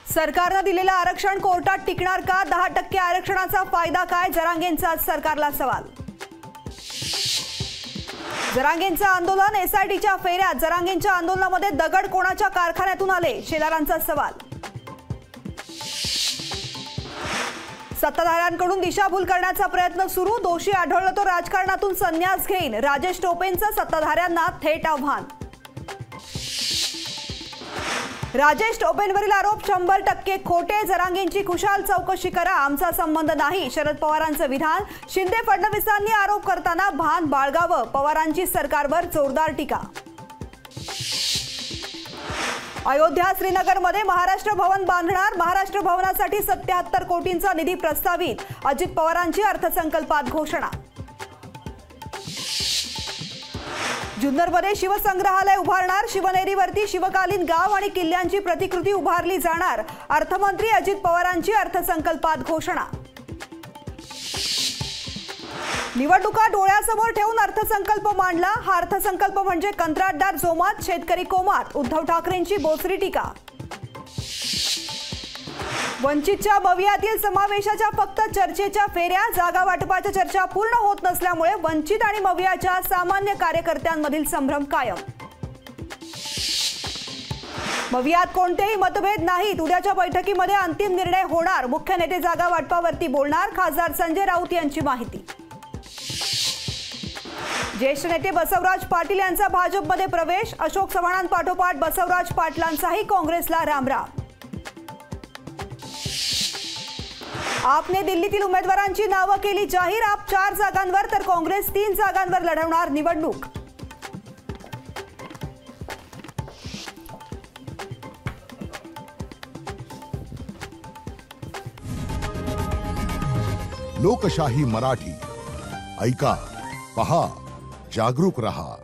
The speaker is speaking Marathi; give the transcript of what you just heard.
सरकारने दिलेलं आरक्षण कोर्टात टिकणार का? 10% आरक्षणाचा फायदा काय? जरांगेंचा सरकारला सवाल। जरांगेंचं आंदोलन, एसआयटीच्या फेऱ्यात जरांगेंच्या आंदोलनामध्ये दगड कोणाच्या कारखान्यातून आले? शेलारांचा सवाल। सत्ताधाऱ्यांकडून दिशाभूल करण्याचा प्रयत्न सुरू, दोषी आढळलं तो राजकारणातून संन्यास घेईन, राजेश टोपेंचं सत्ताधाऱ्यांना थेट आव्हान। राजेश टोपेंवरील आरोप 100% खोटे, जरांगेंची खुशाल चौकशी करा, आमचा संबंध नाही, शरद पवारांचं विधान। शिंदे फडणवीसांनी आरोप करताना भान बाळगावं, पवारांची सरकारवर जोरदार टीका। अयोध्या श्रीनगरमध्ये महाराष्ट्र भवन बांधणार, महाराष्ट्र भवनासाठी 77 कोटींचा निधी प्रस्तावित, अजित पवारांची अर्थसंकल्पात घोषणा। जुन्नरमध्ये शिवसंग्रहालय उभारणार, शिवनेरीवरती शिवकालीन गाव आणि किल्ल्यांची प्रतिकृती उभारली जाणार, अर्थमंत्री अजित पवारांची अर्थसंकल्पात घोषणा। निवडणुका डोळ्यासमोर ठेवून अर्थसंकल्प मांडला, हा अर्थसंकल्प म्हणजे कंत्राटदार जोमात, शेतकरी कोमात, उद्धव ठाकरेंची बोचरी टीका। वंचितच्या भवियातील समावेशाच्या फक्त चर्चेच्या फेऱ्या, जागा वाटपाच्या चर्चा पूर्ण होत नसल्यामुळे वंचित आणि भवियाच्या सामान्य कार्यकर्त्यांमधील संभ्रम कायम। भवियात कोणतेही मतभेद नाहीत, उद्याच्या बैठकीमध्ये अंतिम निर्णय होणार, मुख्य नेते जागा वाटपावरती बोलणार, खासदार संजय राऊत यांची माहिती। ज्येष्ठ नेते बसवराज पाटील यांचा भाजपमध्ये प्रवेश, अशोक चव्हाणांपाठोपाठ बसवराज पाटलांचाही काँग्रेसला रामराम। आपने दिल्लीतील उमेदवारांची नावं केली जाहीर, आप 4 जागांवर तर काँग्रेस 3 जागांवर लढवणार निवडणूक। लोकशाही मराठी ऐका, पहा, जागरूक रहा।